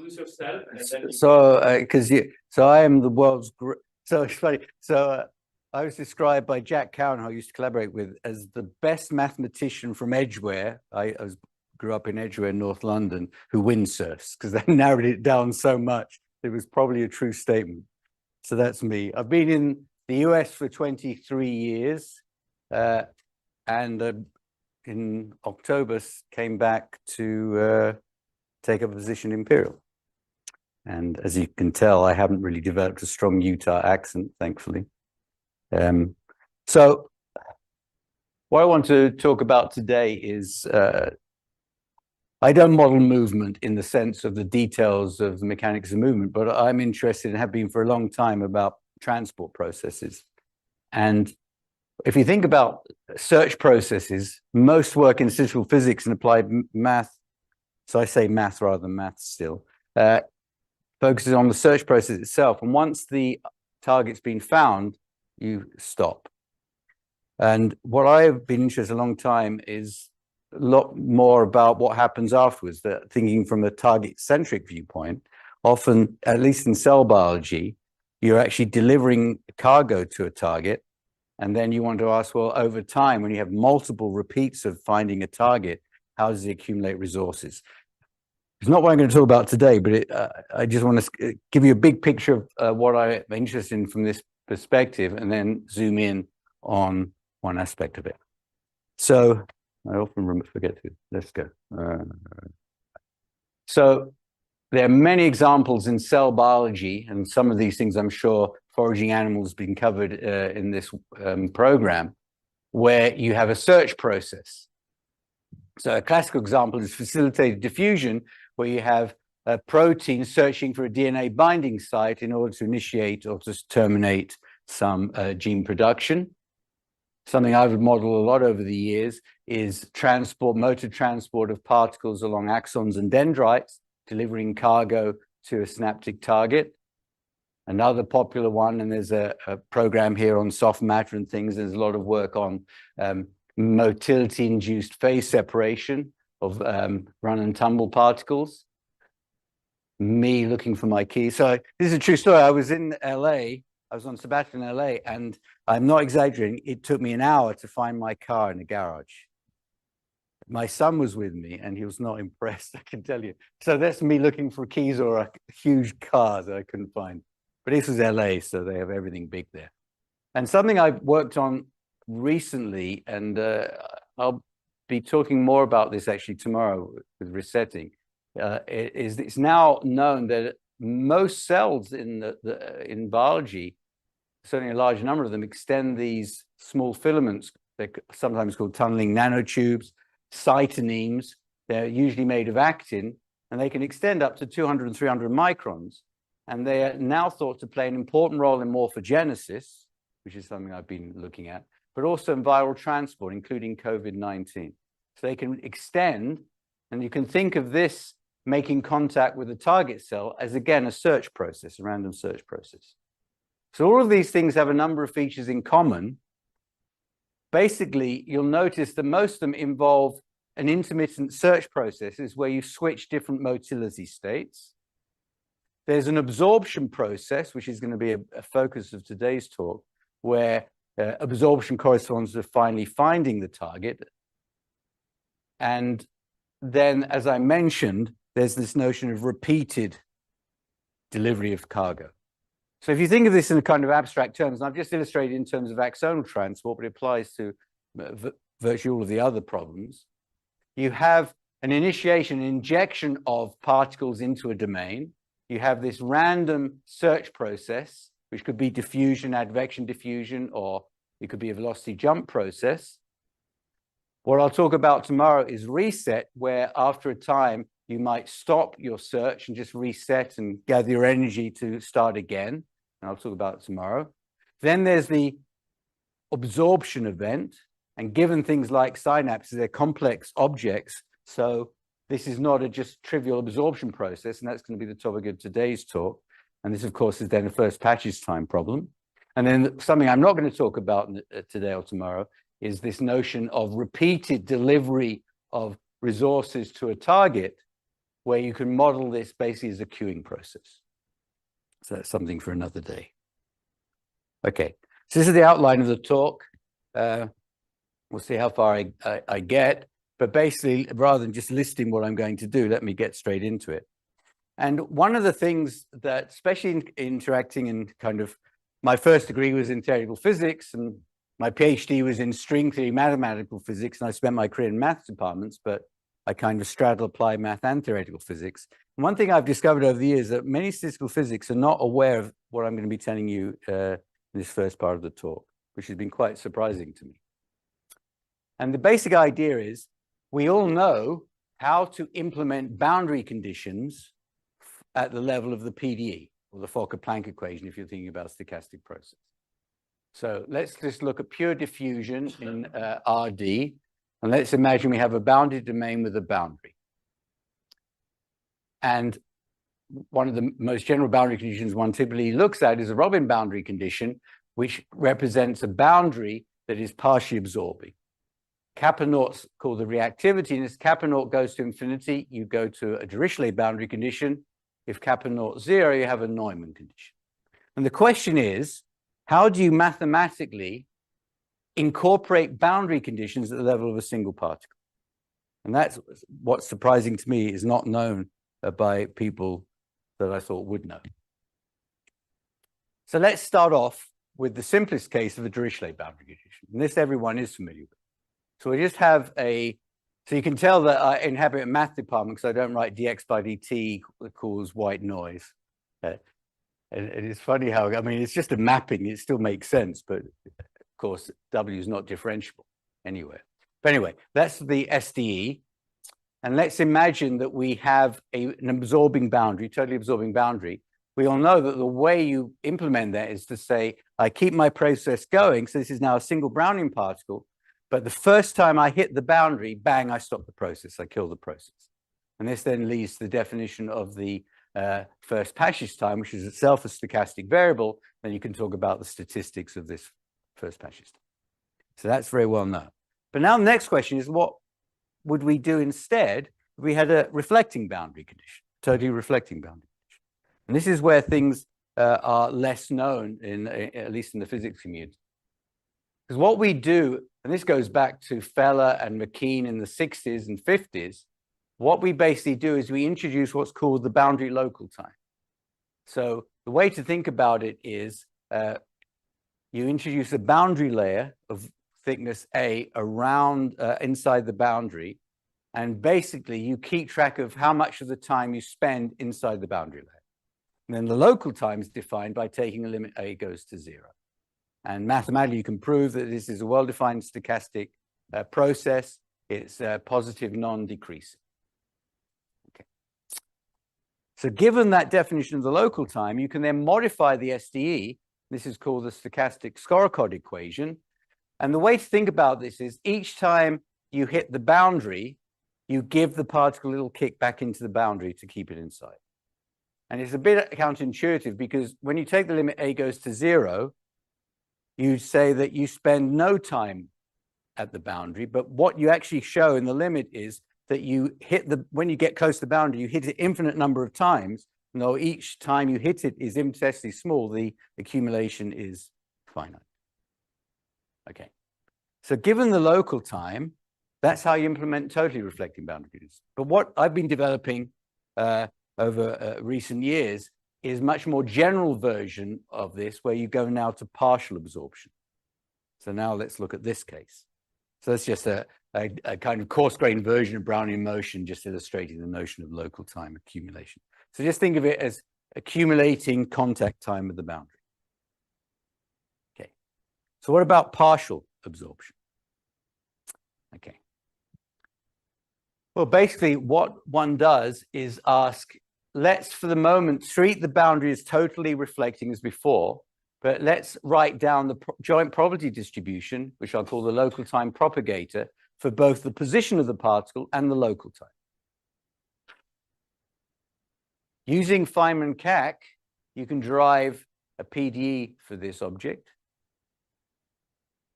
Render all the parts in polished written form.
Lose yourself, and then so I am the world's so it's funny. So I was described by Jack Cowan, who I used to collaborate with, as the best mathematician from Edgware. I grew up in Edgware, North London, who windsurfs, because they narrowed it down so much. It was probably a true statement. So that's me. I've been in the US for 23 years, and in October came back to take up a position in Imperial. And as you can tell, I haven't really developed a strong Utah accent, thankfully. So what I want to talk about today is I don't model movement in the sense of the details of the mechanics of movement, but I'm interested and have been for a long time about transport processes. And if you think about search processes, most work in statistical physics and applied math, so I say math rather than math still, focuses on the search process itself. And once the target's been found, you stop. And what I've been interested in a long time is a lot more about what happens afterwards, that thinking from a target-centric viewpoint. Often, at least in cell biology, you're actually delivering cargo to a target, and then you want to ask, well, over time, when you have multiple repeats of finding a target, how does it accumulate resources? It's not what I'm going to talk about today, but I just want to give you a big picture of what I'm interested in from this perspective, and then zoom in on one aspect of it. So I often forget to, let's go. So there are many examples in cell biology, and some of these things I'm sure foraging animals have been covered in this program, where you have a search process. So a classical example is facilitated diffusion, where you have a protein searching for a DNA binding site in order to initiate or to terminate some gene production. Something I've modeled a lot over the years is motor transport of particles along axons and dendrites, delivering cargo to a synaptic target. Another popular one, and there's a program here on soft matter and things, there's a lot of work on motility-induced phase separation of run-and-tumble particles. Me looking for my key. So this is a true story. I was in LA. I was on sabbatical in LA, and I'm not exaggerating. It took me an hour to find my car in a garage. My son was with me, and he was not impressed, I can tell you. So that's me looking for keys or a huge car that I couldn't find. But this was LA, so they have everything big there. And something I've worked on recently, and I'll be talking more about this actually tomorrow with resetting, is it's now known that most cells in biology, certainly a large number of them, extend these small filaments. They're sometimes called tunneling nanotubes, cytonemes. They're usually made of actin, and they can extend up to 200 and 300 microns. And they are now thought to play an important role in morphogenesis, which is something I've been looking at, but also in viral transport, including COVID-19. So they can extend, and you can think of this making contact with a target cell as, again, a search process, a random search process. So all of these things have a number of features in common. Basically, you'll notice that most of them involve an intermittent search processes where you switch different motility states. There's an absorption process, which is going to be a focus of today's talk, where absorption corresponds to finally finding the target. And then, as I mentioned, there's this notion of repeated delivery of cargo. So if you think of this in a kind of abstract terms, and I've just illustrated in terms of axonal transport, but it applies to virtually all of the other problems, you have an initiation, an injection of particles into a domain. You have this random search process, which could be diffusion, advection diffusion, or it could be a velocity jump process. What I'll talk about tomorrow is reset, where after a time, you might stop your search and just reset and gather your energy to start again. And I'll talk about it tomorrow. Then there's the absorption event. And given things like synapses, they're complex objects. So this is not a just trivial absorption process. And that's going to be the topic of today's talk. And this, of course, is then a first patches time problem. And then something I'm not going to talk about today or tomorrow is this notion of repeated delivery of resources to a target, where you can model this basically as a queuing process. So that's something for another day. Okay, so this is the outline of the talk. We'll see how far I get, but basically, rather than just listing what I'm going to do, let me get straight into it. And one of the things that, especially in interacting in kind of, my first degree was in theoretical physics, and my PhD was in string theory mathematical physics, and I spent my career in maths departments, but I kind of straddle applied math and theoretical physics. And one thing I've discovered over the years is that many statistical physics are not aware of what I'm going to be telling you in this first part of the talk, which has been quite surprising to me. And the basic idea is we all know how to implement boundary conditions at the level of the PDE, or the Fokker-Planck equation, if you're thinking about stochastic process. So let's just look at pure diffusion in RD, and let's imagine we have a bounded domain with a boundary. And one of the most general boundary conditions one typically looks at is a Robin boundary condition, which represents a boundary that is partially absorbing. Kappa naught's called the reactivity, and as kappa naught goes to infinity, you go to a Dirichlet boundary condition. If kappa naught 0, you have a Neumann condition. And the question is, how do you mathematically incorporate boundary conditions at the level of a single particle? And that's what's surprising to me, is not known by people that I thought would know. So let's start off with the simplest case of a Dirichlet boundary condition. And this everyone is familiar with. So we just have so you can tell that I inhabit a math department because I don't write dx by dt equals white noise. And it is funny how, I mean, it's just a mapping, it still makes sense, but of course, W is not differentiable anywhere. But anyway, that's the SDE. And let's imagine that we have an absorbing boundary, totally absorbing boundary. We all know that the way you implement that is to say, I keep my process going. So this is now a single Brownian particle. But the first time I hit the boundary, bang, I stop the process, I kill the process. And this then leads to the definition of the first passage time, which is itself a stochastic variable. Then you can talk about the statistics of this first passage time. So that's very well known. But now the next question is, what would we do instead if we had a reflecting boundary condition, totally reflecting boundary condition? And this is where things are less known, at least in the physics community. Because what we do, and this goes back to Feller and McKean in the 60s and 50s, what we basically do is we introduce what's called the boundary local time. So the way to think about it is you introduce a boundary layer of thickness A around inside the boundary, and basically you keep track of how much of the time you spend inside the boundary layer. And then the local time is defined by taking a limit A goes to 0. And mathematically, you can prove that this is a well-defined stochastic process. It's positive, non-decreasing. Okay. So given that definition of the local time, you can then modify the SDE. This is called the stochastic Skorokhod equation. And the way to think about this is each time you hit the boundary, you give the particle a little kick back into the boundary to keep it inside. And it's a bit counterintuitive because when you take the limit A goes to 0, you say that you spend no time at the boundary, but what you actually show in the limit is that you hit when you get close to the boundary, you hit it infinite number of times, and though each time you hit it is infinitesimally small, the accumulation is finite. Okay, so given the local time, that's how you implement totally reflecting boundary conditions. But what I've been developing over recent years is much more general version of this, where you go now to partial absorption. So now let's look at this case. So that's just a kind of coarse-grained version of Brownian motion, just illustrating the notion of local time accumulation. So just think of it as accumulating contact time with the boundary. Okay. So what about partial absorption? Okay. Well, basically what one does is ask, let's for the moment treat the boundary as totally reflecting as before, but let's write down the joint probability distribution, which I'll call the local time propagator, for both the position of the particle and the local time. Using Feynman-Kac, you can derive a PDE for this object.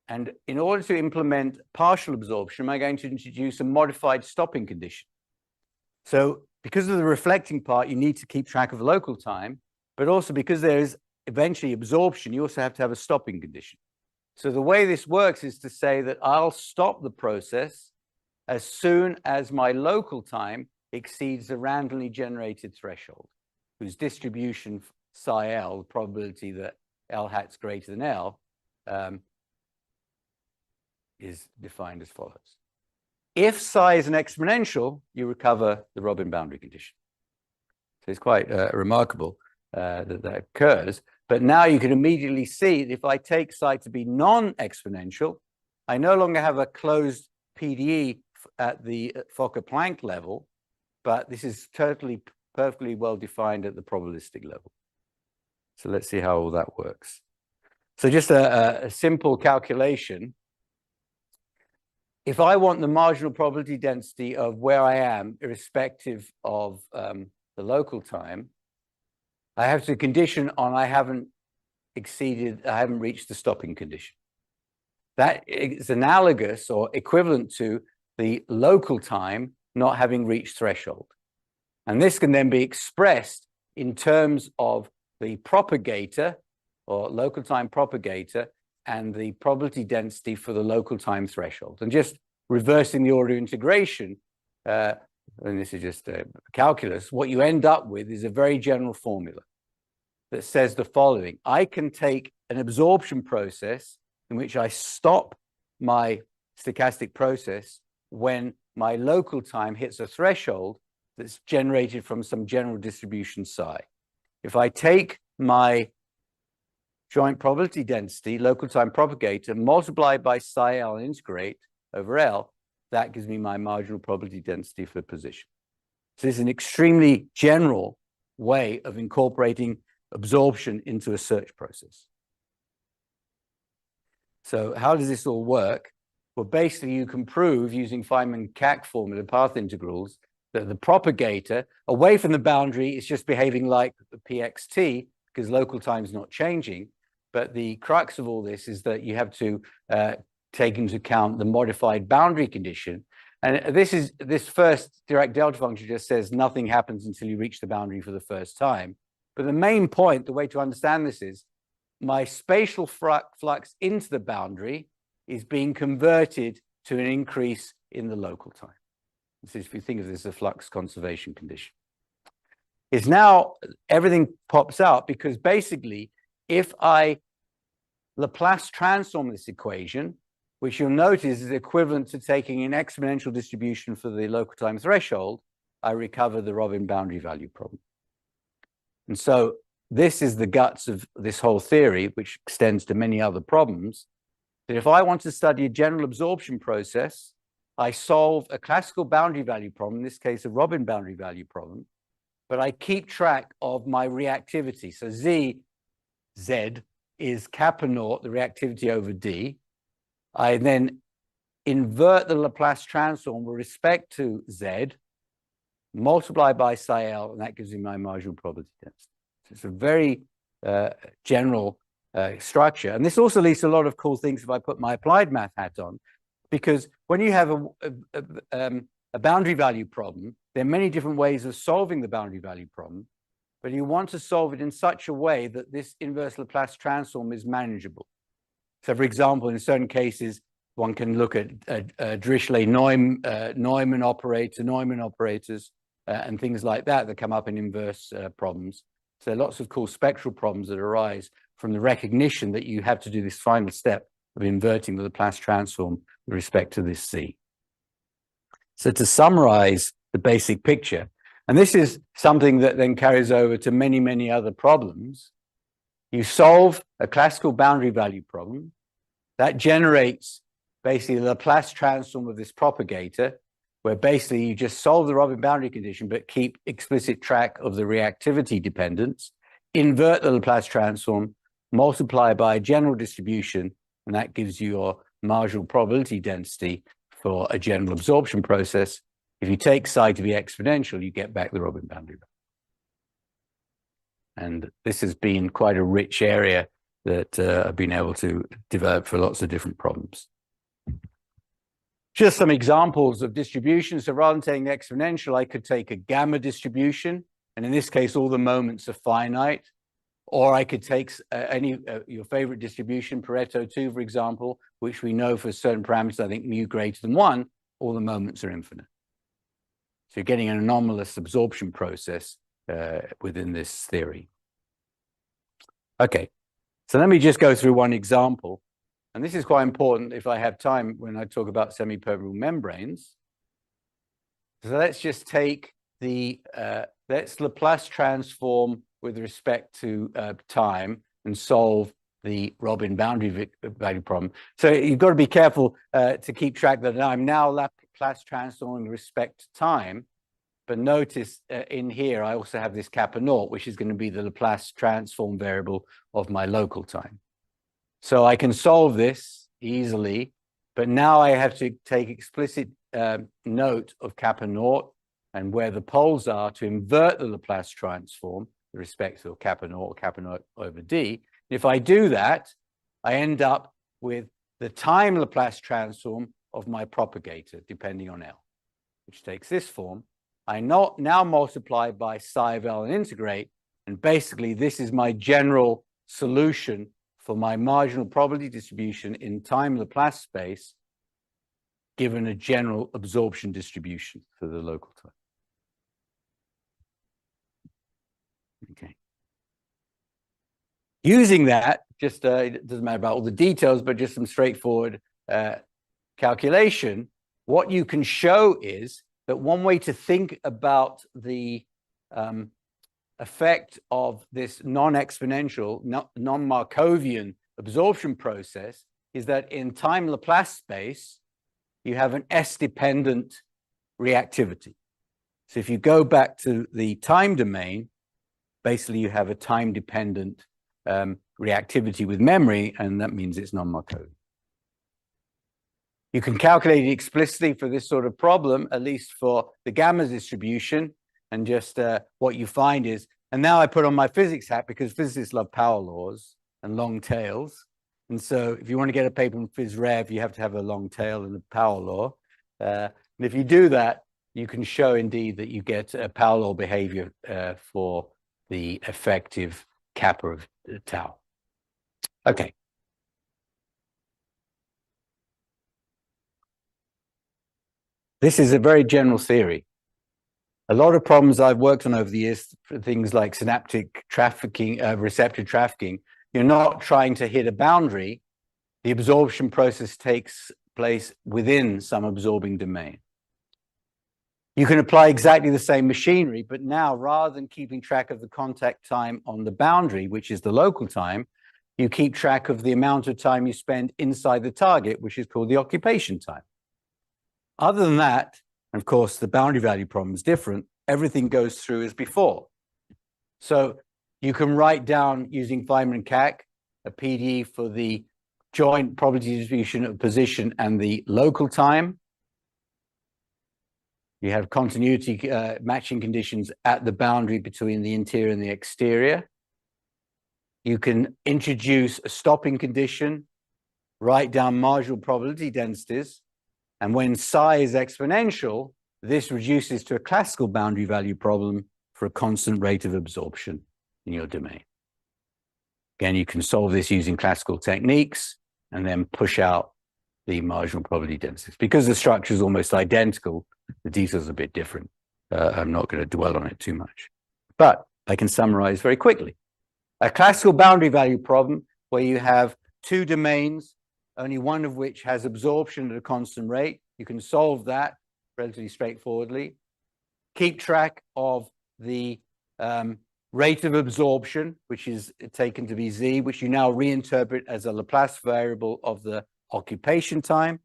And in order to implement partial absorption, I'm going to introduce a modified stopping condition. So because of the reflecting part, you need to keep track of local time, but also because there is eventually absorption, you also have to have a stopping condition. So the way this works is to say that I'll stop the process as soon as my local time exceeds the randomly generated threshold, whose distribution psi L, the probability that L hat's greater than L, is defined as follows. If psi is an exponential, you recover the Robin boundary condition. So it's quite remarkable that occurs. But now you can immediately see that if I take psi to be non-exponential, I no longer have a closed PDE at the Fokker-Planck level, but this is perfectly well defined at the probabilistic level. So let's see how all that works. So just a simple calculation. If I want the marginal probability density of where I am, irrespective of the local time, I have to condition on I haven't reached the stopping condition. That is analogous or equivalent to the local time not having reached threshold. And this can then be expressed in terms of the propagator or local time propagator and the probability density for the local time threshold. And just reversing the order of integration, and this is just calculus, what you end up with is a very general formula that says the following. I can take an absorption process in which I stop my stochastic process when my local time hits a threshold that's generated from some general distribution psi. If I take my joint probability density, local time propagator, multiply by psi L and integrate over L, that gives me my marginal probability density for the position. So this is an extremely general way of incorporating absorption into a search process. So how does this all work? Well, basically you can prove using Feynman-Kac formula path integrals that the propagator away from the boundary is just behaving like the pxt because local time is not changing. But the crux of all this is that you have to take into account the modified boundary condition. And this first direct delta function just says nothing happens until you reach the boundary for the first time. But the main point, the way to understand this is my spatial flux into the boundary is being converted to an increase in the local time. This is, if you think of this as a flux conservation condition. It's now everything pops out because basically if I Laplace transform this equation, which you'll notice is equivalent to taking an exponential distribution for the local time threshold, I recover the Robin boundary value problem. And so this is the guts of this whole theory, which extends to many other problems, that if I want to study a general absorption process, I solve a classical boundary value problem, in this case a Robin boundary value problem, but I keep track of my reactivity. So Z is kappa naught, the reactivity over D. I then invert the Laplace transform with respect to Z, multiply by psi L, and that gives me my marginal probability density. So it's a very general structure. And this also leads to a lot of cool things if I put my applied math hat on, because when you have a boundary value problem, there are many different ways of solving the boundary value problem, but you want to solve it in such a way that this inverse Laplace transform is manageable. So for example, in certain cases, one can look at Dirichlet-Neumann operators, and things like that come up in inverse problems. So there are lots of cool spectral problems that arise from the recognition that you have to do this final step of inverting the Laplace transform with respect to this C. So to summarize the basic picture, and this is something that then carries over to many, many other problems. You solve a classical boundary value problem that generates basically the Laplace transform of this propagator, where basically you just solve the Robin boundary condition, but keep explicit track of the reactivity dependence, invert the Laplace transform, multiply by a general distribution, and that gives you your marginal probability density for a general absorption process. If you take psi to be exponential, you get back the Robin boundary value. And this has been quite a rich area that I've been able to develop for lots of different problems. Just some examples of distributions. So rather than taking exponential, I could take a gamma distribution, and in this case, all the moments are finite. Or I could take your favorite distribution, Pareto 2, for example, which we know for certain parameters, I think mu greater than 1, all the moments are infinite. So you're getting an anomalous absorption process within this theory. Okay, so let me just go through one example. And this is quite important if I have time when I talk about semi-permeable membranes. So let's just take the, let's Laplace transform with respect to time and solve the Robin boundary value problem. So you've got to be careful to keep track that I'm now Laplace transforming with respect to time. But notice in here, I also have this kappa naught, which is going to be the Laplace transform variable of my local time. So I can solve this easily, but now I have to take explicit note of kappa naught and where the poles are to invert the Laplace transform with respect to kappa naught over d. If I do that, I end up with the time Laplace transform of my propagator, depending on L, which takes this form. I now multiply by psi of L and integrate, and basically this is my general solution for my marginal probability distribution in time Laplace space, given a general absorption distribution for the local time. Okay. Using that, just it doesn't matter about all the details, but just some straightforward calculation, what you can show is that one way to think about the effect of this non-exponential, non-Markovian absorption process is that in time Laplace space, you have an S-dependent reactivity. So if you go back to the time domain, basically you have a time-dependent reactivity with memory, and that means it's non-Markovian. You can calculate it explicitly for this sort of problem, at least for the gamma distribution, and just what you find is, and now I put on my physics hat because physicists love power laws and long tails. And so if you want to get a paper in Phys Rev, you have to have a long tail and a power law. And if you do that, you can show indeed that you get a power law behavior for the effective kappa of tau. Okay. This is a very general theory. A lot of problems I've worked on over the years, for things like synaptic trafficking, receptor trafficking, you're not trying to hit a boundary. The absorption process takes place within some absorbing domain. You can apply exactly the same machinery, but now rather than keeping track of the contact time on the boundary, which is the local time, you keep track of the amount of time you spend inside the target, which is called the occupation time. Other than that, of course, the boundary value problem is different. Everything goes through as before. So you can write down using Feynman and Kac a PDE for the joint probability distribution of position and the local time. You have continuity matching conditions at the boundary between the interior and the exterior. You can introduce a stopping condition, write down marginal probability densities, and when psi is exponential, this reduces to a classical boundary value problem for a constant rate of absorption in your domain. Again, you can solve this using classical techniques and then push out the marginal probability densities. Because the structure is almost identical, the details are a bit different. I'm not going to dwell on it too much. But I can summarize very quickly. A classical boundary value problem where you have two domains, only one of which has absorption at a constant rate. You can solve that relatively straightforwardly. Keep track of the rate of absorption, which is taken to be z, which you now reinterpret as a Laplace variable of the occupation time.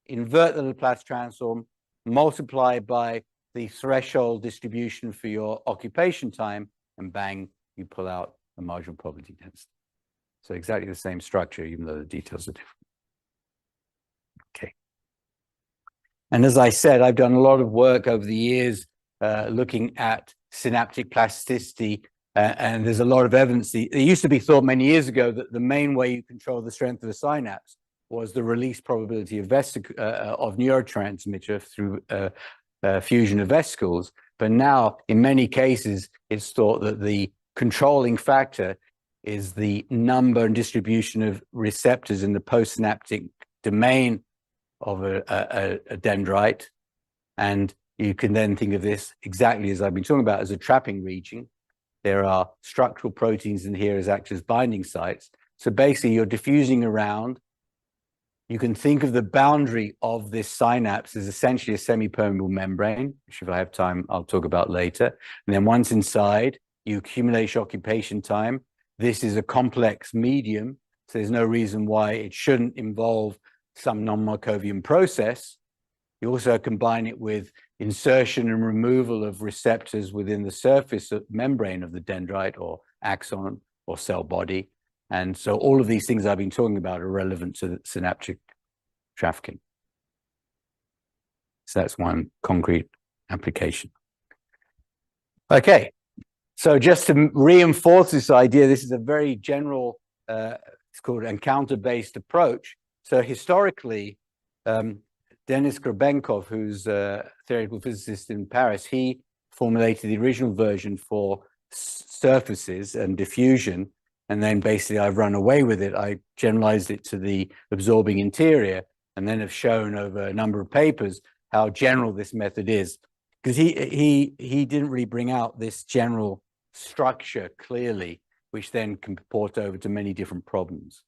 Invert the Laplace transform, multiply by the threshold distribution for your occupation time, and bang, you pull out a marginal probability density. So exactly the same structure, even though the details are different. Okay. And as I said, I've done a lot of work over the years looking at synaptic plasticity, and there's a lot of evidence. It used to be thought many years ago that the main way you control the strength of a synapse was the release probability of neurotransmitter through fusion of vesicles. But now, in many cases, it's thought that the controlling factor is the number and distribution of receptors in the postsynaptic domain of a dendrite. And you can then think of this exactly as I've been talking about as a trapping region. There are structural proteins in here as act as binding sites. So basically, you're diffusing around. You can think of the boundary of this synapse as essentially a semi-permeable membrane, which if I have time, I'll talk about later. And then once inside, you accumulate occupation time. This is a complex medium, so there's no reason why it shouldn't involve some non-Markovian process. You also combine it with insertion and removal of receptors within the surface of membrane of the dendrite or axon or cell body. And so all of these things I've been talking about are relevant to the synaptic trafficking. So that's one concrete application. Okay, so just to reinforce this idea, this is a very general, it's called encounter-based approach. So historically, Denis Grabenkov, who's a theoretical physicist in Paris, he formulated the original version for surfaces and diffusion. And then basically I've run away with it. I generalized it to the absorbing interior and then have shown over a number of papers how general this method is. Because he didn't really bring out this general structure clearly, which then can port over to many different problems.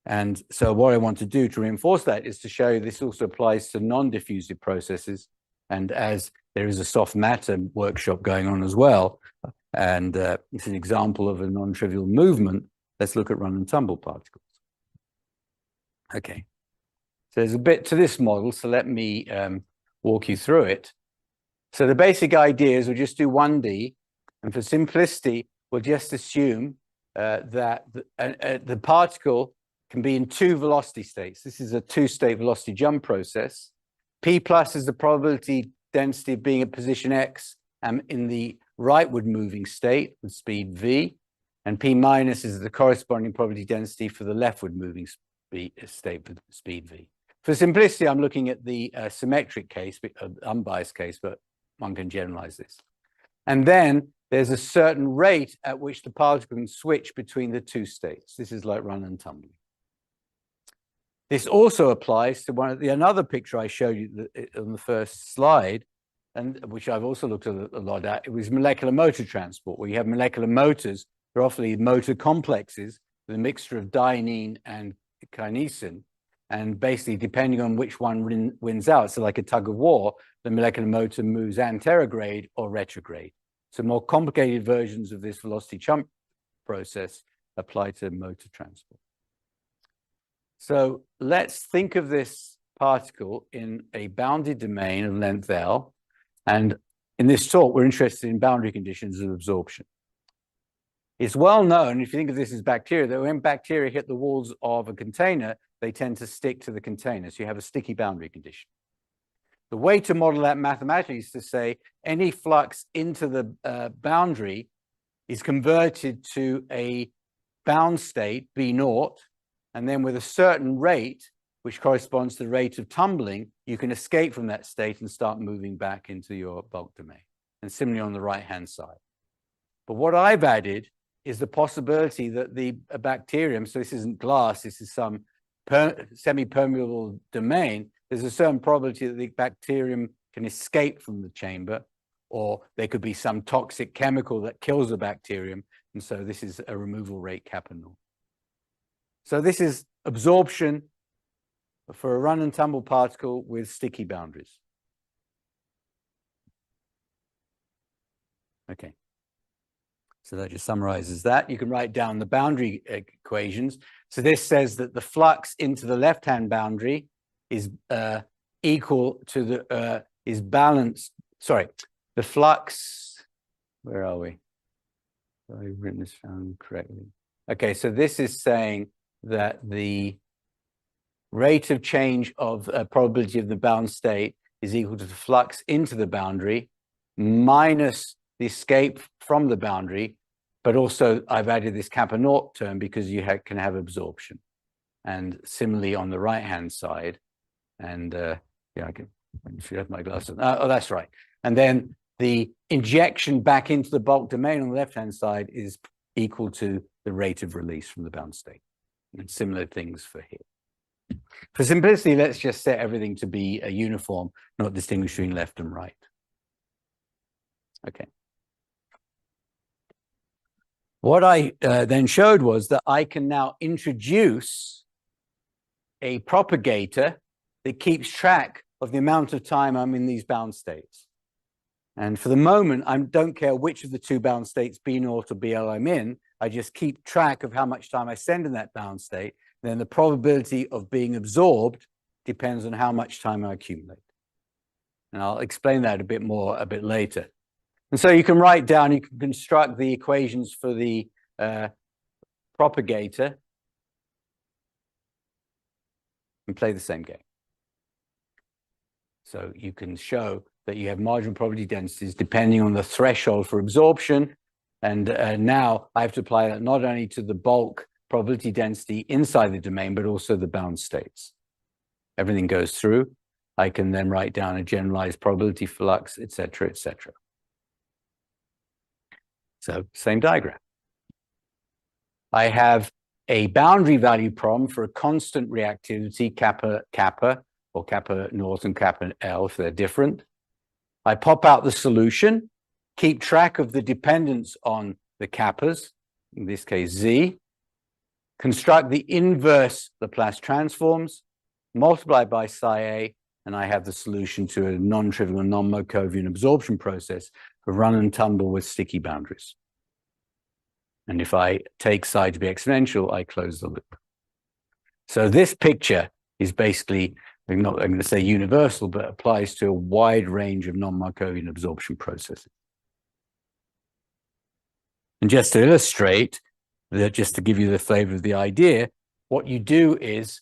And so what I want to do to reinforce that is to show you this also applies to non-diffusive processes. And as there is a soft matter workshop going on as well, and it's an example of a non-trivial movement, let's look at run-and-tumble particles. Okay, so there's a bit to this model, so let me walk you through it. So the basic idea is we'll just do 1D, and for simplicity, we'll just assume that the particle can be in two velocity states. This is a two-state velocity jump process. P plus is the probability density of being at position X and in the rightward moving state with speed V, and P minus is the corresponding probability density for the leftward moving state with speed V. For simplicity, I'm looking at the symmetric case, unbiased case, but one can generalize this. And then there's a certain rate at which the particle can switch between the two states. This is like run and tumble. This also applies to another picture I showed you on the first slide, and which I've also looked at a lot at. It was molecular motor transport, where you have molecular motors. They're often motor complexes with a mixture of dynein and kinesin. And basically, depending on which one wins out, so like a tug of war, the molecular motor moves anterograde or retrograde. So more complicated versions of this velocity jump process apply to motor transport. So let's think of this particle in a bounded domain of length L. And in this talk, we're interested in boundary conditions of absorption. It's well known, if you think of this as bacteria, that when bacteria hit the walls of a container, they tend to stick to the container. So you have a sticky boundary condition. The way to model that mathematically is to say any flux into the boundary is converted to a bound state, B naught, and then with a certain rate, which corresponds to the rate of tumbling, you can escape from that state and start moving back into your bulk domain. And similarly on the right-hand side. But what I've added is the possibility that the bacterium, so this isn't glass, this is some semi-permeable domain, there's a certain probability that the bacterium can escape from the chamber, or there could be some toxic chemical that kills the bacterium. And so this is a removal rate kappa naught. So this is absorption for a run and tumble particle with sticky boundaries. Okay. So that just summarizes that. You can write down the boundary equations. So this says that the flux into the left-hand boundary is equal to the, is balanced. Sorry, the flux, where are we? I've written this down correctly. Okay, so this is saying that the rate of change of probability of the bound state is equal to the flux into the boundary minus the escape from the boundary, but also I've added this kappa naught term because you can have absorption. and similarly on the right-hand side. And yeah, I can, if you have my glasses. Oh, that's right. And then the injection back into the bulk domain on the left-hand side is equal to the rate of release from the bound state. And similar things for here. For simplicity, let's just set everything to be a uniform, not distinguish between left and right. Okay. What I then showed was that I can now introduce a propagator that keeps track of the amount of time I'm in these bound states. And for the moment, I don't care which of the two bound states, B0 or BL, I'm in. I just keep track of how much time I spend in that bound state. Then the probability of being absorbed depends on how much time I accumulate. And I'll explain that a bit more a bit later. And so you can write down, you can construct the equations for the propagator and play the same game. So you can show that you have marginal probability densities depending on the threshold for absorption. And now I have to apply that not only to the bulk probability density inside the domain, but also the bound states. Everything goes through. I can then write down a generalized probability flux, et cetera, et cetera. So same diagram. I have a boundary value problem for a constant reactivity, kappa, kappa, or kappa naught and kappa L if they're different. I pop out the solution, keep track of the dependence on the kappas, in this case Z, construct the inverse Laplace transforms, multiply by psi A, and I have the solution to a non-trivial non-Markovian absorption process for run-and-tumble with sticky boundaries. And if I take psi to be exponential, I close the loop. So this picture is basically, I'm going to say universal, but applies to a wide range of non-Markovian absorption processes. And just to illustrate, that just to give you the flavor of the idea, what you do is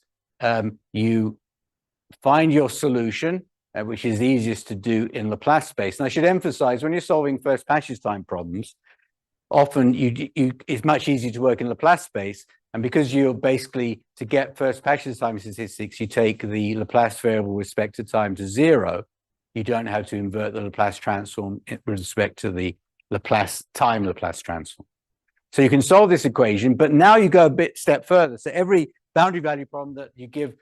you find your solution, which is easiest to do in Laplace space. And I should emphasize, when you're solving first passage time problems, often it's much easier to work in Laplace space. And because you're basically, to get first passage time statistics, you take the Laplace variable with respect to time to 0. You don't have to invert the Laplace transform with respect to the Laplace transform. So you can solve this equation, but now you go a step further. So every boundary value problem that you give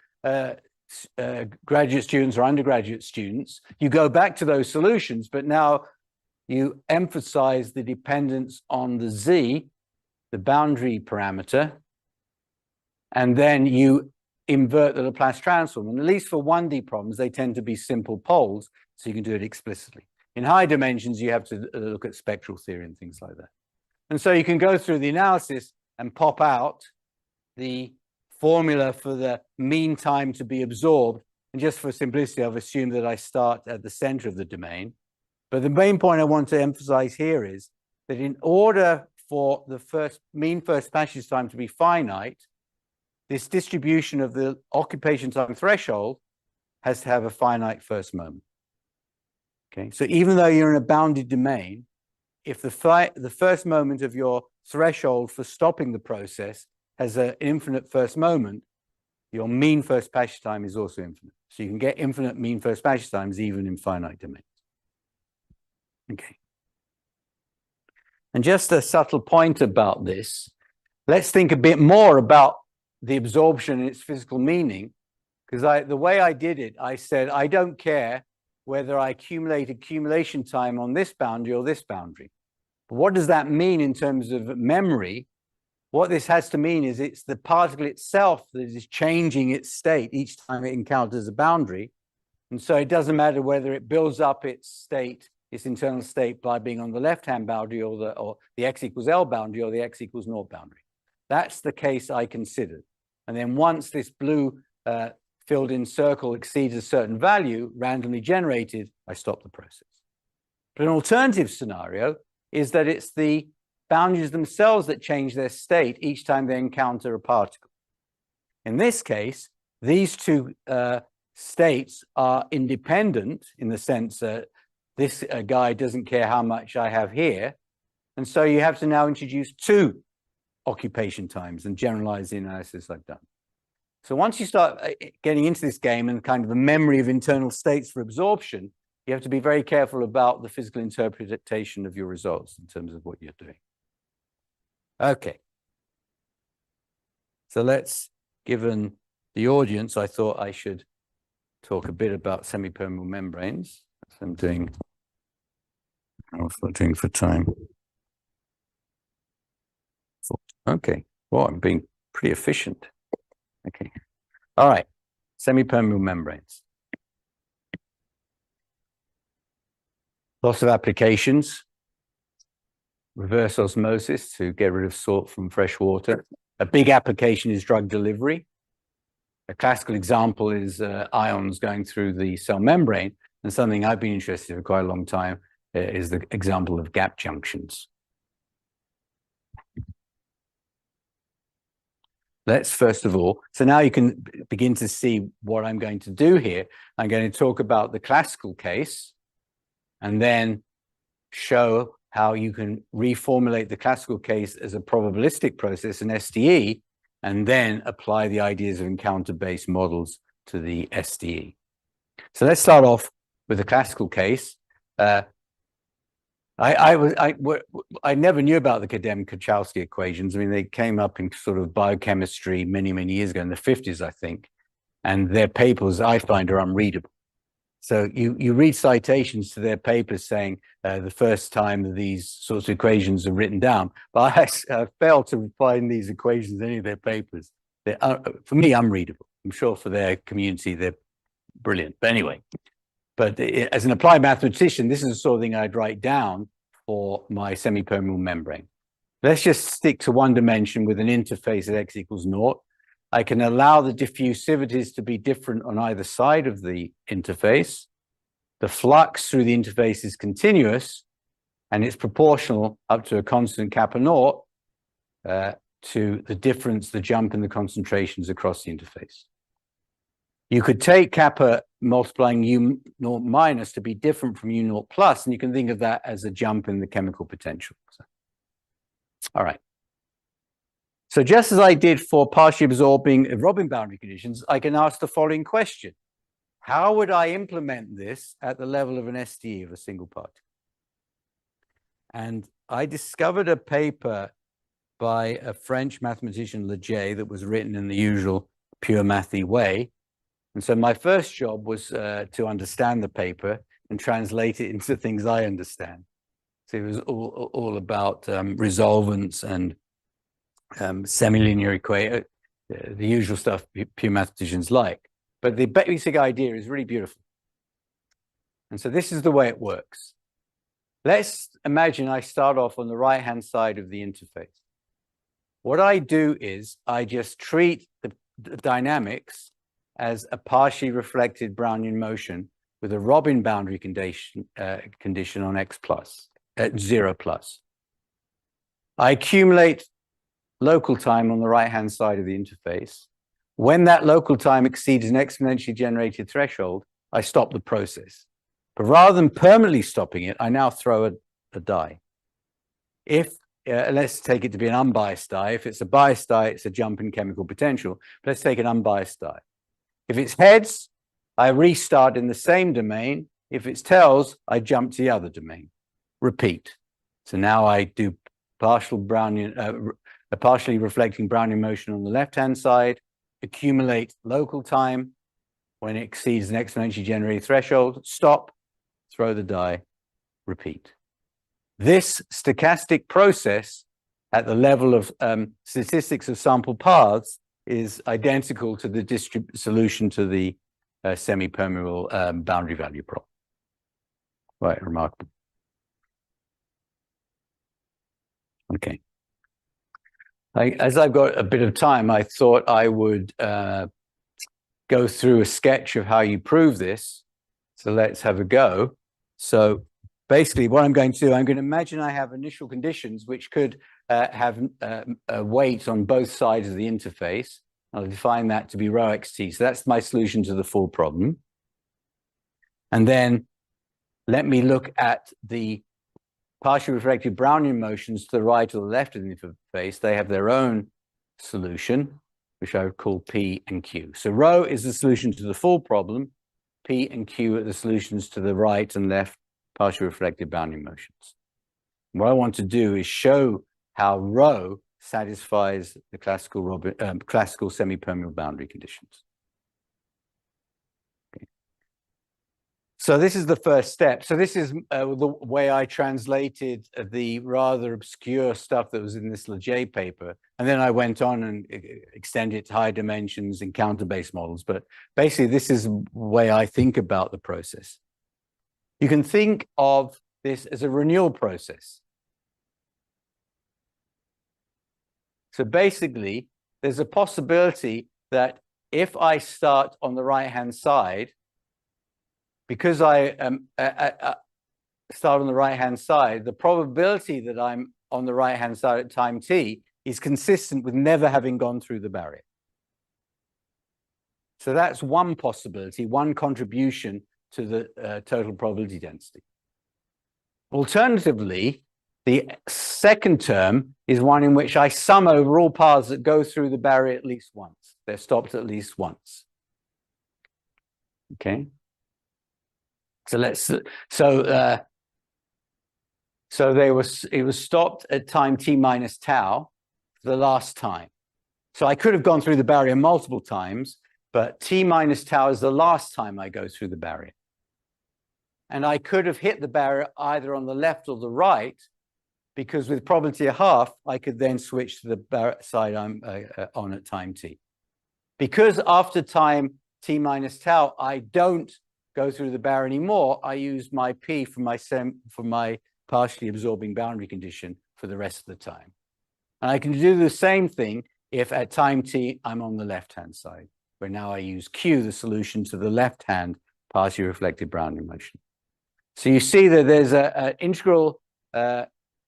graduate students or undergraduate students, you go back to those solutions, but now you emphasize the dependence on the Z, the boundary parameter, and then you invert the Laplace transform. And at least for 1D problems, they tend to be simple poles, so you can do it explicitly. In high dimensions, you have to look at spectral theory and things like that. And so you can go through the analysis and pop out the formula for the mean time to be absorbed. And just for simplicity, I've assumed that I start at the center of the domain. But the main point I want to emphasize here is that in order for the mean first passage time to be finite, this distribution of the occupation time threshold has to have a finite first moment. Okay, so even though you're in a bounded domain, if the first moment of your threshold for stopping the process has an infinite first moment, your mean first passage time is also infinite. So you can get infinite mean first passage times even in finite domains. Okay. And just a subtle point about this, let's think a bit more about the absorption and its physical meaning, because the way I did it, I said, I don't care whether I accumulate accumulation time on this boundary or this boundary. But what does that mean in terms of memory? What this has to mean is it's the particle itself that is changing its state each time it encounters a boundary. And so it doesn't matter whether it builds up its state, its internal state, by being on the left-hand boundary or the x equals L boundary or the x equals naught boundary. That's the case I considered. And then once this blue filled in circle exceeds a certain value, randomly generated, I stop the process. But an alternative scenario is that it's the boundaries themselves that change their state each time they encounter a particle. In this case, these two states are independent in the sense that this guy doesn't care how much I have here. And so you have to now introduce two occupation times and generalize the analysis I've done. So once you start getting into this game and kind of the memory of internal states for absorption, you have to be very careful about the physical interpretation of your results in terms of what you're doing. Okay. So let's, given the audience, I thought I should talk a bit about semi-permeable membranes. That's what I'm doing. How's that doing for time? Okay. Well, I'm being pretty efficient. Okay. All right. Semi-permeable membranes. Lots of applications. Reverse osmosis to get rid of salt from fresh water. A big application is drug delivery. A classical example is ions going through the cell membrane. And something I've been interested in for quite a long time is the example of gap junctions. Let's first of all, so now you can begin to see what I'm going to do here. I'm going to talk about the classical case and then show how you can reformulate the classical case as a probabilistic process, an SDE, and then apply the ideas of encounter-based models to the SDE. So let's start off with the classical case. I never knew about the Kadem-Kachowski equations. I mean, they came up in sort of biochemistry many, many years ago in the 50s, I think. And their papers, I find, are unreadable. So you read citations to their papers saying the first time these sorts of equations are written down, but I failed to find these equations in any of their papers. They're, for me, unreadable. I'm sure for their community, they're brilliant. But anyway, as an applied mathematician, this is the sort of thing I'd write down for my semi-permeable membrane. Let's just stick to one dimension with an interface at x equals 0. I can allow the diffusivities to be different on either side of the interface. The flux through the interface is continuous, and it's proportional up to a constant kappa naught to the difference, the jump in the concentrations across the interface. You could take kappa multiplying u naught minus to be different from u naught plus, and you can think of that as a jump in the chemical potential. So, all right. So just as I did for partially absorbing Robin boundary conditions, I can ask the following question. How would I implement this at the level of an SDE of a single particle? And I discovered a paper by a French mathematician, Leger, that was written in the usual pure mathy way. And so my first job was to understand the paper and translate it into things I understand. So it was all about resolvents and semi-linear equation, the usual stuff pure mathematicians like. But the basic idea is really beautiful. And so this is the way it works. Let's imagine I start off on the right-hand side of the interface. What I do is I just treat the dynamics as a partially reflected Brownian motion with a Robin boundary condition on x plus, at 0 plus. I accumulate local time on the right-hand side of the interface. When that local time exceeds an exponentially generated threshold, I stop the process. But rather than permanently stopping it, I now throw a die. If, let's take it to be an unbiased die. If it's a biased die, it's a jump in chemical potential. But let's take an unbiased die. If it's heads, I restart in the same domain. If it's tails, I jump to the other domain. Repeat. So now I do partial Brownian, a partially reflecting Brownian motion on the left-hand side, accumulate local time. When it exceeds an exponentially generated threshold, stop, throw the die, repeat. This stochastic process at the level of statistics of sample paths is identical to the solution to the semi-permeable boundary value problem. Right, remarkable. Okay. As I've got a bit of time, I thought I would go through a sketch of how you prove this. So let's have a go. So basically what I'm going to do, I'm going to imagine I have initial conditions which could have a weight on both sides of the interface. I'll define that to be rho xt. So that's my solution to the full problem. And then let me look at the partially reflected Brownian motions to the right or the left of the interface. They have their own solution. which I would call P and Q. So rho is the solution to the full problem. P and Q are the solutions to the right and left partially reflected boundary motions. What I want to do is show how rho satisfies the classical semi-permeable boundary conditions. Okay. So this is the first step. So this is the way I translated the rather obscure stuff that was in this Leger paper. And then I went on and extended it to higher dimensions and counter-based models. But basically, this is the way I think about the process. You can think of this as a renewal process. So basically, there's a possibility that if I start on the right-hand side, because I start on the right-hand side, the probability that I'm on the right-hand side at time t is consistent with never having gone through the barrier. So that's one possibility, one contribution to the total probability density. Alternatively, the second term is one in which I sum over all paths that go through the barrier at least once. They're stopped at least once. Okay. So it was stopped at time t minus tau for the last time. So I could have gone through the barrier multiple times, but t minus tau is the last time I go through the barrier. And I could have hit the barrier either on the left or the right, because with probability of half, I could then switch to the side I'm on at time t. Because after time t minus tau, I don't go through the barrier anymore, I use my P for my partially absorbing boundary condition for the rest of the time. And I can do the same thing if at time t, I'm on the left-hand side, where now I use Q, the solution to the left-hand partially reflected Brownian motion. So you see that there's an integral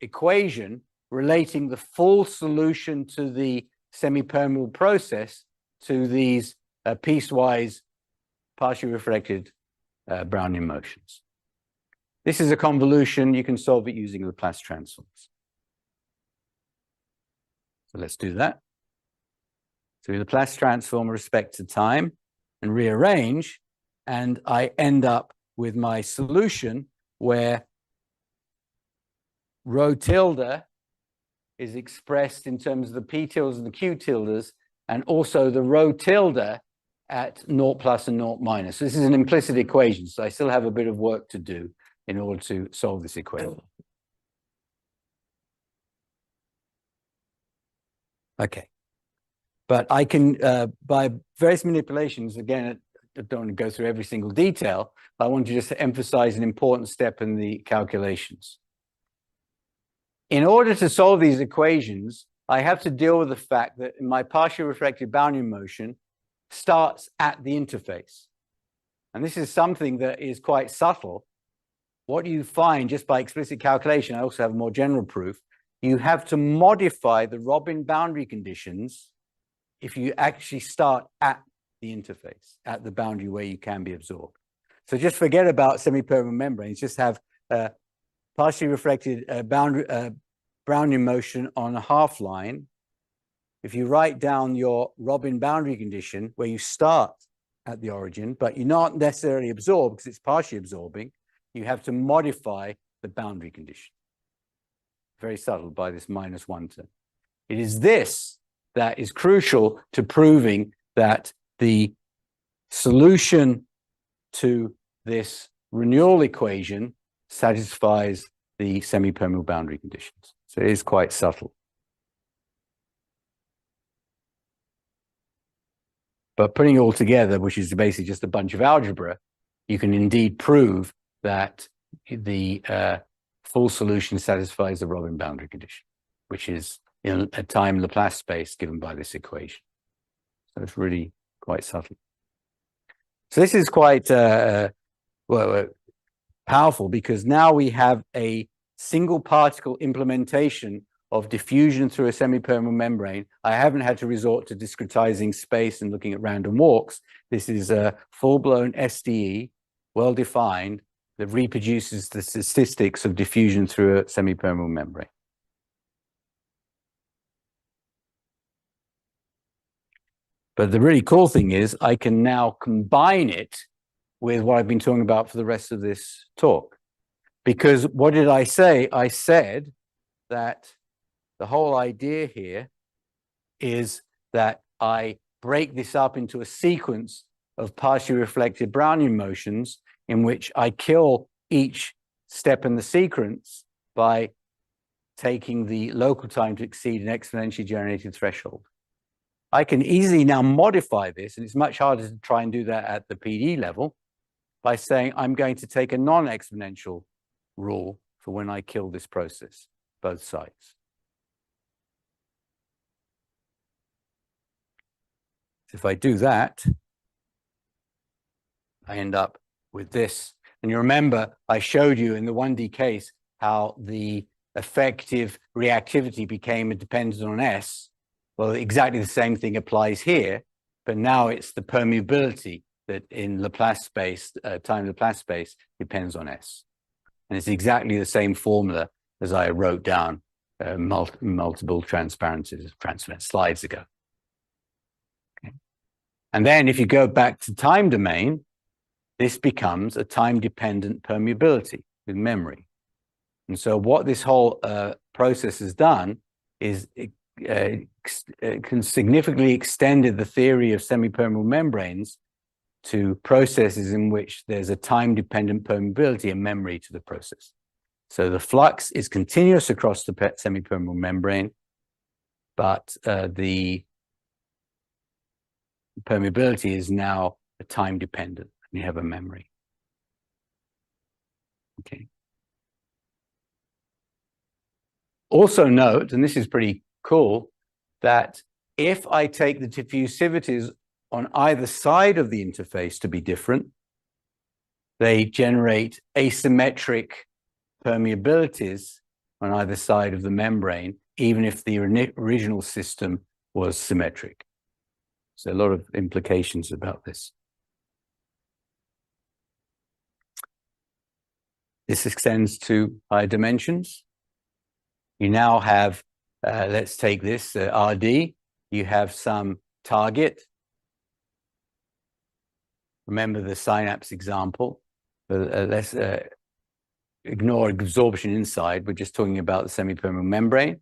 equation relating the full solution to the semi-permeable process to these piecewise partially reflected Brownian motions. This is a convolution. You can solve it using Laplace transforms. So let's do that. So we Laplace transform with respect to time and rearrange, and I end up with my solution where rho tilde is expressed in terms of the p tildes and the q tildes, and also the rho tilde at 0 plus and 0 minus. So this is an implicit equation, so I still have a bit of work to do in order to solve this equation. Okay. But I can, by various manipulations, again, I don't want to go through every single detail, but I want to just emphasize an important step in the calculations. In order to solve these equations, I have to deal with the fact that my partially reflected boundary motion starts at the interface. And this is something that is quite subtle. What you find just by explicit calculation, I also have more general proof, you have to modify the Robin boundary conditions if you actually start at the interface, at the boundary where you can be absorbed. So just forget about semi-permeable membranes, just have partially reflected Brownian motion on a half line. If you write down your Robin boundary condition where you start at the origin, but you're not necessarily absorbed because it's partially absorbing, you have to modify the boundary condition. Very subtle by this -1 term. It is this that is crucial to proving that the solution to this renewal equation satisfies the semi-permeable boundary conditions. So it is quite subtle. But putting it all together, which is basically just a bunch of algebra, you can indeed prove that the full solution satisfies the Robin boundary condition, which is in a time Laplace space given by this equation. So it's really quite subtle. So this is quite powerful because now we have a single particle implementation of diffusion through a semi-permeable membrane. I haven't had to resort to discretizing space and looking at random walks. This is a full-blown SDE, well-defined, that reproduces the statistics of diffusion through a semi-permeable membrane. But the really cool thing is I can now combine it with what I've been talking about for the rest of this talk. Because what did I say? I said that the whole idea here is that I break this up into a sequence of partially reflected Brownian motions in which I kill each step in the sequence by taking the local time to exceed an exponentially generated threshold. I can easily now modify this, and it's much harder to try and do that at the PD level, by saying I'm going to take a non-exponential rule for when I kill this process, both sides. If I do that, I end up with this. And you remember, I showed you in the 1D case how the effective reactivity became dependent on S. Well, exactly the same thing applies here, but now it's the permeability that in Laplace space, time Laplace space, depends on S. And it's exactly the same formula as I wrote down multiple transparent slides ago. Okay. And then if you go back to time domain, this becomes a time-dependent permeability with memory. And so what this whole process has done is it can significantly extended the theory of semi-permeable membranes to processes in which there's a time-dependent permeability and memory to the process. So the flux is continuous across the semi-permeable membrane, but the permeability is now a time-dependent, and you have a memory. Okay. Also note, and this is pretty cool, that if I take the diffusivities on either side of the interface to be different, they generate asymmetric permeabilities on either side of the membrane, even if the original system was symmetric. So a lot of implications about this. This extends to higher dimensions. You now have, let's take this, RD. You have some target. Remember the synapse example. Let's ignore absorption inside. We're just talking about the semi-permeable membrane.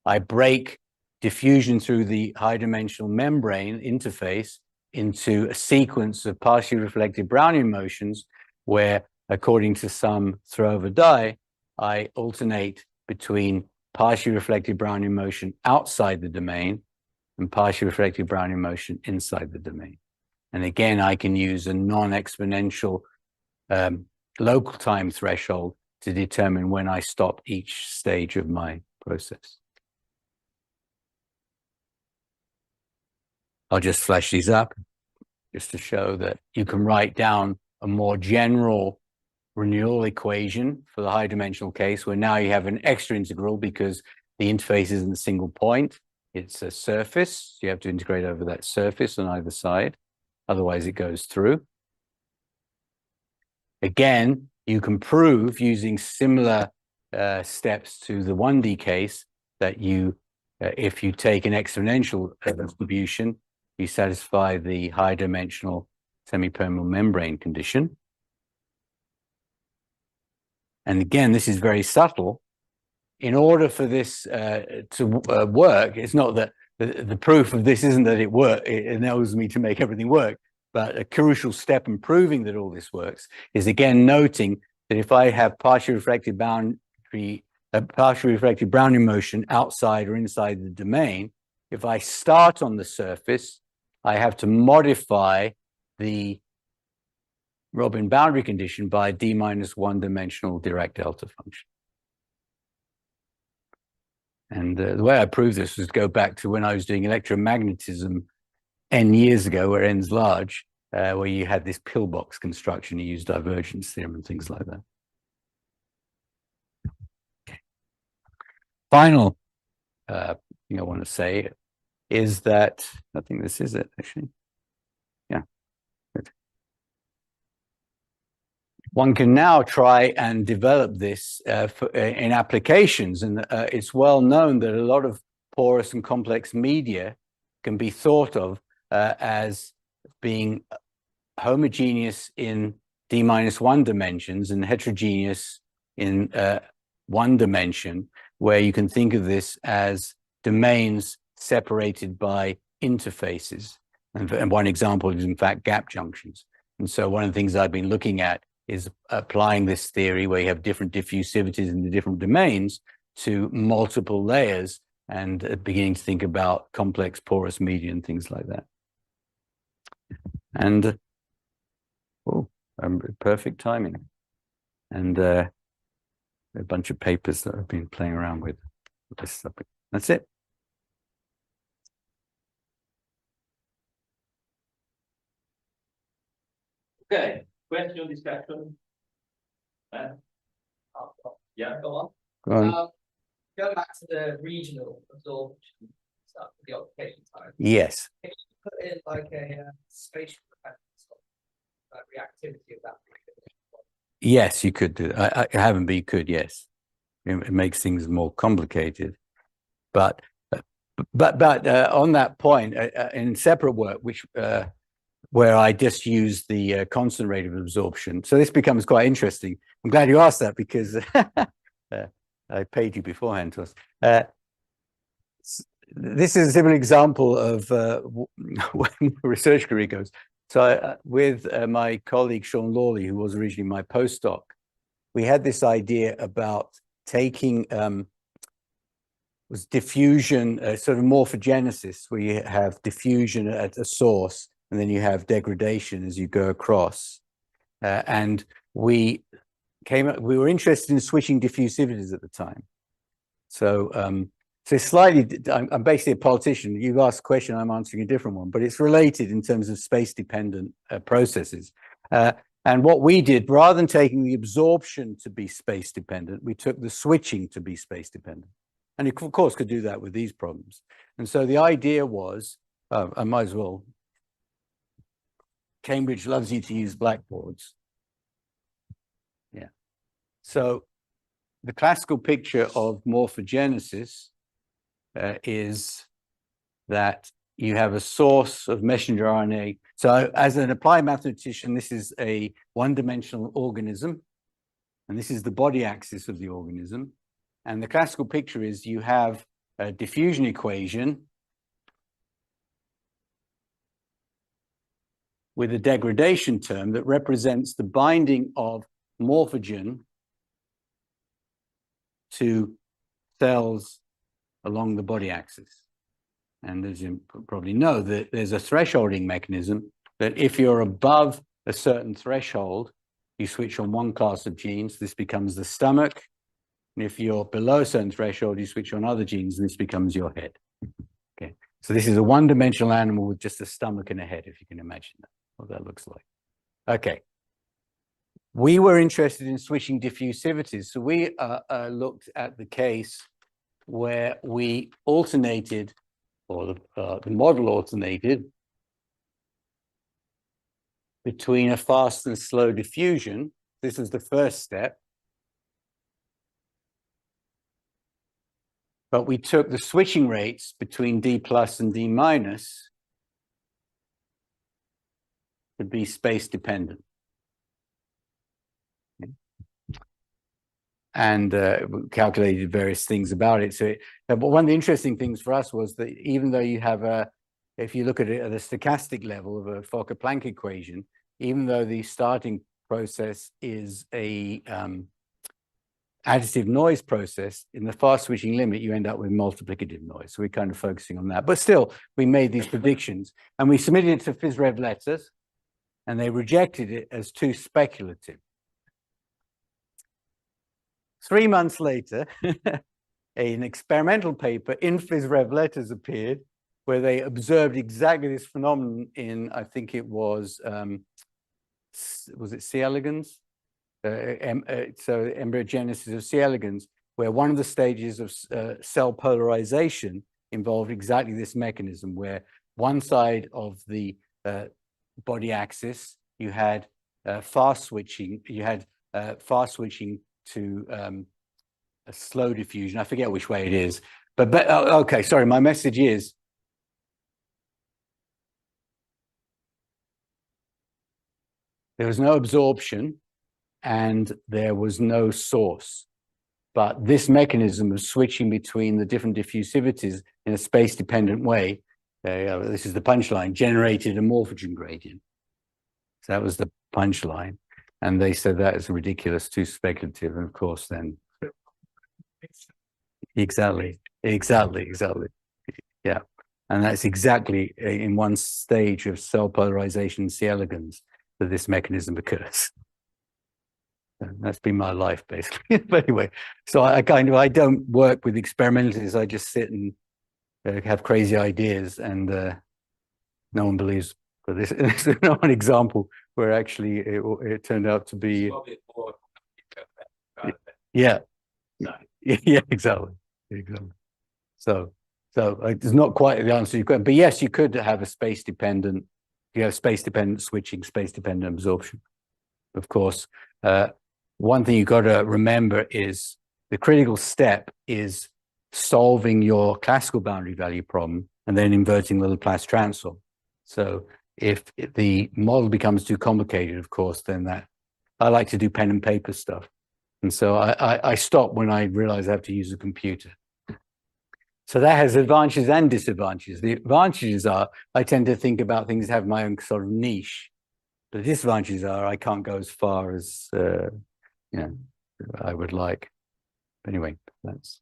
I break diffusion through the high-dimensional membrane interface into a sequence of partially reflected Brownian motions where, according to some throw of a die, I alternate between partially reflected Brownian motion outside the domain and partially reflected Brownian motion inside the domain. And again, I can use a non-exponential local time threshold to determine when I stop each stage of my process. I'll just flash these up just to show that you can write down a more general renewal equation for the high dimensional case, where now you have an extra integral because the interface isn't a single point, it's a surface. You have to integrate over that surface on either side. Otherwise, it goes through. Again, you can prove using similar steps to the 1D case that you, if you take an exponential distribution, you satisfy the high dimensional semi-permeable membrane condition. And again, this is very subtle. In order for this to work, it's not that the proof of this isn't that it enables me to make everything work, but a crucial step in proving that all this works is again noting that if I have partially reflected Brownian motion outside or inside the domain, if I start on the surface, I have to modify the Robin boundary condition by a d-1 dimensional Dirac delta function. And the way I proved this was to go back to when I was doing electromagnetism n years ago, where n's large, where you had this pillbox construction, you used divergence theorem and things like that. Okay. Final thing I want to say is that, I think this is it actually. Yeah. Good. One can now try and develop this in applications, and it's well known that a lot of porous and complex media can be thought of as being homogeneous in d-1 dimensions and heterogeneous in 1 dimension, where you can think of this as domains separated by interfaces. And one example is, in fact, gap junctions. And so one of the things I've been looking at is applying this theory where you have different diffusivities in the different domains to multiple layers and beginning to think about complex porous media and things like that. And perfect timing. And a bunch of papers that I've been playing around with this subject. That's it. Okay, question, discussion? Yeah, go on. Go on. Going back to the regional absorption stuff, the occupation time. Yes. Can you put in like a spatial reactivity of that? Yes, you could do that. I haven't, but you could, yes. It makes things more complicated. But on that point, in separate work, which where I just use the constant rate of absorption. So this becomes quite interesting. I'm glad you asked that because I paid you beforehand to us. This is a simple example of when my research career goes. So with my colleague Sean Lawley, who was originally my postdoc, we had this idea about taking was diffusion, sort of morphogenesis, where you have diffusion at a source, and then you have degradation as you go across. And we were interested in switching diffusivities at the time. So, so slightly, I'm basically a politician. You've asked a question, I'm answering a different one, but it's related in terms of space-dependent processes. And what we did, rather than taking the absorption to be space-dependent, we took the switching to be space-dependent. And you, of course, could do that with these problems. And so the idea was, I might as well, Cambridge loves you to use blackboards. Yeah. So the classical picture of morphogenesis is that you have a source of messenger RNA. So as an applied mathematician, this is a one-dimensional organism, and this is the body axis of the organism. And the classical picture is you have a diffusion equation with a degradation term that represents the binding of morphogen to cells along the body axis. And as you probably know, that there's a thresholding mechanism that if you're above a certain threshold, you switch on one class of genes, this becomes the stomach. And if you're below a certain threshold, you switch on other genes, and this becomes your head. Okay, so this is a one-dimensional animal with just a stomach and a head, if you can imagine that, what that looks like. Okay, we were interested in switching diffusivities, so we looked at the case where we alternated, or the model alternated, between a fast and slow diffusion. This is the first step. But we took the switching rates between D plus and D minus to be space dependent. And calculated various things about it. So, but one of the interesting things for us was that even though you have if you look at it at a stochastic level of a Fokker-Planck equation, even though the starting process is a additive noise process, in the fast switching limit, you end up with multiplicative noise. So we're kind of focusing on that. But still, we made these predictions and we submitted it to FISREV letters, and they rejected it as too speculative. 3 months later, an experimental paper in FISREV letters appeared where they observed exactly this phenomenon in, I think it was it C. elegans? So embryogenesis of C. elegans, where one of the stages of cell polarization involved exactly this mechanism, where one side of the body axis, you had fast switching to a slow diffusion. I forget which way it is, but okay, sorry, my message is There was no absorption and there was no source. But this mechanism of switching between the different diffusivities in a space-dependent way, this is the punchline, generated a morphogen gradient. So that was the punchline. And they said that is ridiculous, too speculative. And of course, then. Exactly. Yeah. And that's exactly in one stage of cell polarization C. elegans that this mechanism occurs. And that's been my life, basically. But anyway, so I don't work with experimentalists. I just sit and have crazy ideas, and no one believes. But this is not an example where actually it turned out to be. Yeah, exactly. So it's not quite the answer you got, but yes, you could have a space-dependent. You have space-dependent switching, space-dependent absorption. Of course, one thing you've got to remember is the critical step is solving your classical boundary value problem and then inverting the Laplace transform. So if the model becomes too complicated, of course, then I like to do pen and paper stuff. And so I stop when I realize I have to use a computer. So that has advantages and disadvantages. The advantages are I tend to think about things that have my own sort of niche. The disadvantages are I can't go as far as I would like. Anyway, that's.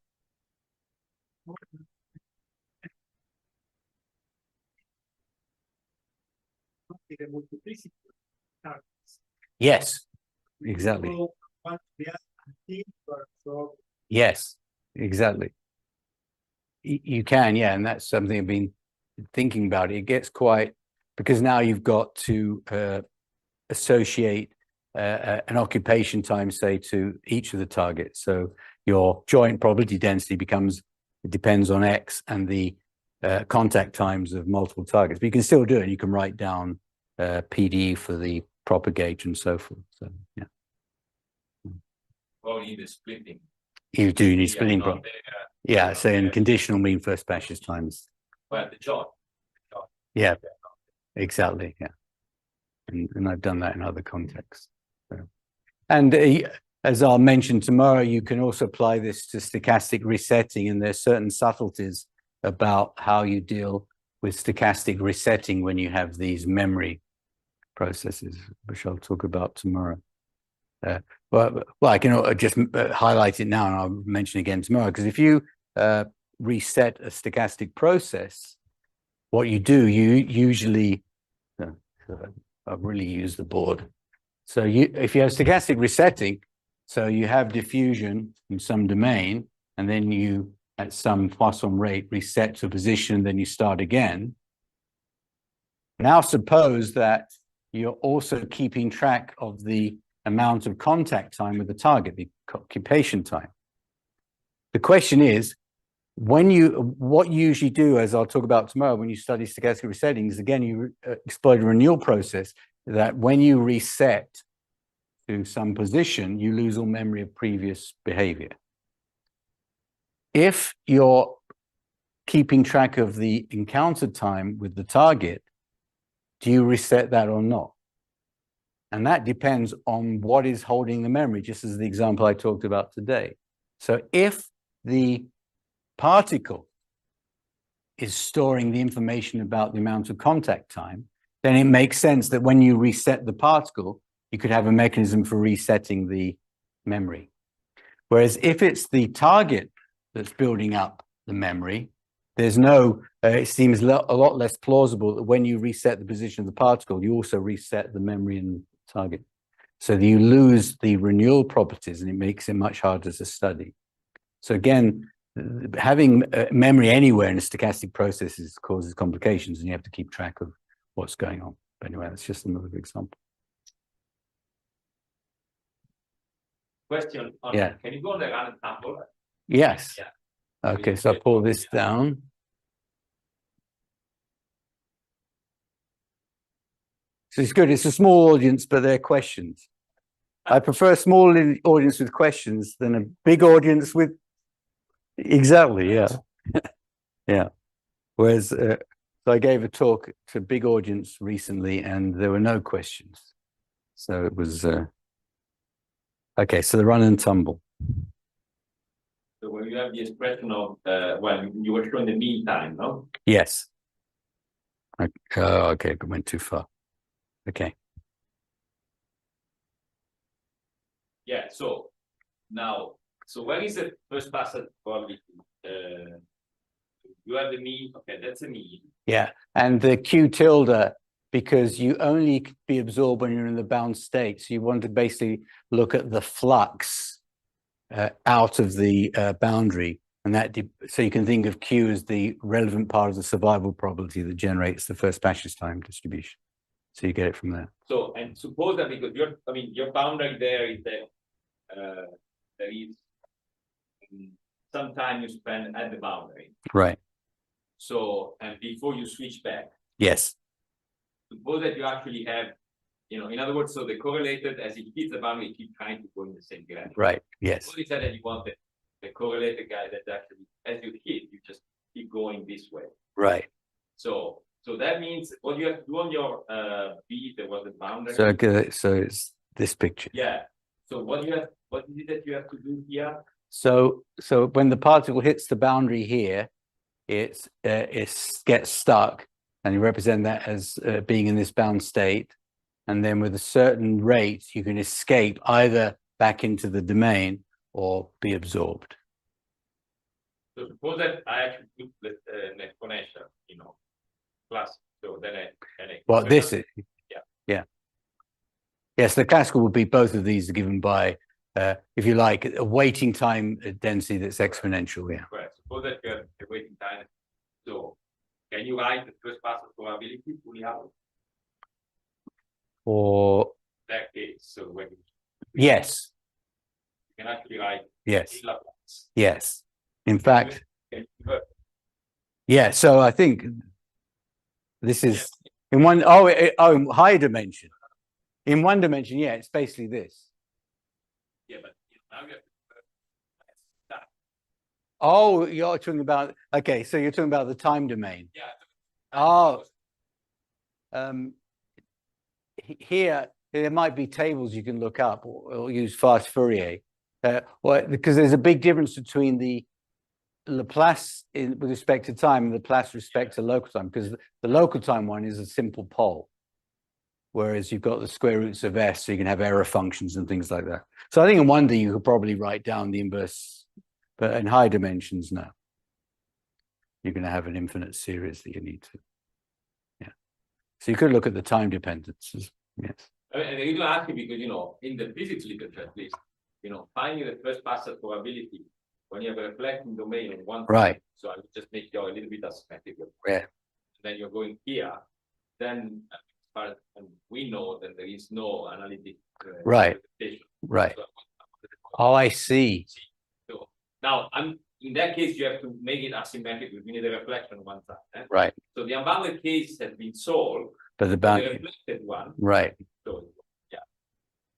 Yes, exactly. Yes, exactly. You can, yeah, and that's something I've been thinking about. It gets quite, because now you've got to associate an occupation time, say, to each of the targets. So your joint probability density depends on X and the contact times of multiple targets. But you can still do it. You can write down PD for the propagate and so forth. So yeah. Well, you need splitting. You do need splitting problem. Yeah, so in conditional mean first passes times. Well, the joint. Yeah, exactly. Yeah, and I've done that in other contexts. So. And as I'll mention tomorrow, you can also apply this to stochastic resetting, and there's certain subtleties about how you deal with stochastic resetting when you have these memory processes, which I'll talk about tomorrow. Well, I can just highlight it now, and I'll mention again tomorrow, because if you reset a stochastic process, what you do, you usually, I've really used the board. So if you have stochastic resetting, so you have diffusion in some domain, and then you, at some Poisson rate, reset to a position, then you start again. Now suppose that you're also keeping track of the amount of contact time with the target, the occupation time. The question is, what you usually do, as I'll talk about tomorrow, when you study stochastic resetting, is again, you exploit a renewal process that when you reset to some position, you lose all memory of previous behavior. If you're keeping track of the encounter time with the target, do you reset that or not? And that depends on what is holding the memory, just as the example I talked about today. So if the particle is storing the information about the amount of contact time, then it makes sense that when you reset the particle, you could have a mechanism for resetting the memory. Whereas if it's the target that's building up the memory, there's no, it seems a lot less plausible that when you reset the position of the particle, you also reset the memory and target. So you lose the renewal properties, and it makes it much harder to study. So again, having memory anywhere in a stochastic process causes complications, and you have to keep track of what's going on. But anyway, that's just another example. Question on, yeah. Can you go on the run-and-tumble? Yes. Yeah. Okay, so I pull this down. So it's good. It's a small audience, but they're questions. I prefer a small audience with questions than a big audience with. Exactly. Yeah. Yeah. Whereas, so I gave a talk to a big audience recently, and there were no questions. So it was, okay, so the run and tumble. So when you have the expression of, well, you were showing the mean time, no? Yes. Okay, it went too far. Okay. Yeah, so now, so where is the first pass probability? You have the mean, okay, that's the mean. Yeah, and the Q tilde, because you only be absorbed when you're in the bound state. So you want to basically look at the flux out of the boundary. And that, so you can think of Q as the relevant part of the survival probability that generates the first passage time distribution. So you get it from there. So, and suppose that because your boundary there is that there is some time you spend at the boundary. Right. So, and before you switch back, Yes. suppose that you actually have, in other words, so the correlated as it hits the boundary, keep trying to go in the same direction. Right. Yes. Suppose it's that you want the correlated guy that actually, as you hit, you just keep going this way. Right. So that means what you have to do on your B, there was a boundary. So it's this picture. Yeah. So what is it that you have to do here? So when the particle hits the boundary here, it gets stuck, and you represent that as being in this bound state. And then with a certain rate, you can escape either back into the domain or be absorbed. So suppose that I actually put an exponential, plus. So then Well, this is, yeah. Yeah. Yes, the classical would be both of these are given by, if you like, a waiting time density that's exponential. Yeah. Correct. Suppose that you have a waiting time. So can you write the first pass of probability fully out? Or That case. So when yes. you can actually write Yes. in Laplace. Yes. In fact, Can you convert? yeah. So I think this is Yeah. in one, high dimension. In one dimension, yeah, it's basically this. Yeah, but now you have to convert that. Oh, you're talking about, okay, so you're talking about the time domain. Yeah. Oh, here there might be tables you can look up or use fast Fourier, because there's a big difference between the Laplace with respect to time and the Laplace with respect to local time, because the local time one is a simple pole, whereas you've got the square roots of s, so you can have error functions and things like that. So I think in 1D you could probably write down the inverse, but in high dimensions, no. You're going to have an infinite series that you need to. Yeah. So you could look at the time dependencies. Yes. And the reason I ask you because, in the physics literature at least, finding the first pass probability when you have a reflecting domain on one Right. side, so I would just make you a little bit asymmetrical. Yeah. And then you're going here, then as far as we know that there is no analytic Right. interpretation. Right. So, Oh, I see. so now in that case you have to make it asymmetric. We need a reflection on one side. Right. So the unbounded case has been solved. But the The bound, reflected one. right. So yeah.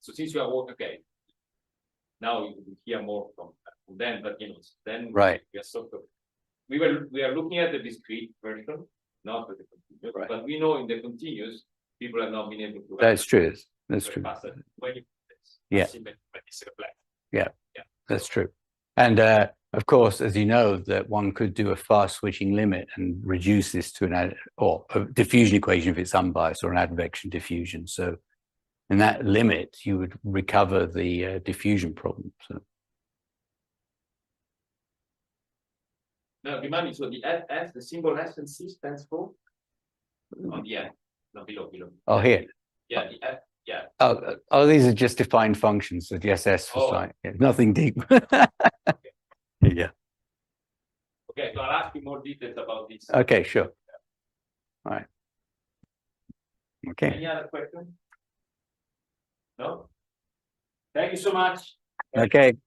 So since you are working, okay. Now you will hear more from them, but then Right. we are sort of we are looking at the discrete version, not the continuous. Right. But we know in the continuous, people have not been able to. That's true. That's true. When you Yeah. it's reflect. Yeah. Yeah. That's true. And of course, as you know, that one could do a fast switching limit and reduce this to a diffusion equation if it's unbiased, or an advection diffusion. So in that limit, you would recover the diffusion problem. So Now remind me, so the S, the symbol S and C stands for on the end. No, below. here. Yeah, the F, yeah. Oh, these are just defined functions. So the SS for sign. Yeah, nothing deep. Yeah. Okay, so I'll ask you more details about this. Okay, sure. All right. Okay. Any other questions? No? Thank you so much. Okay.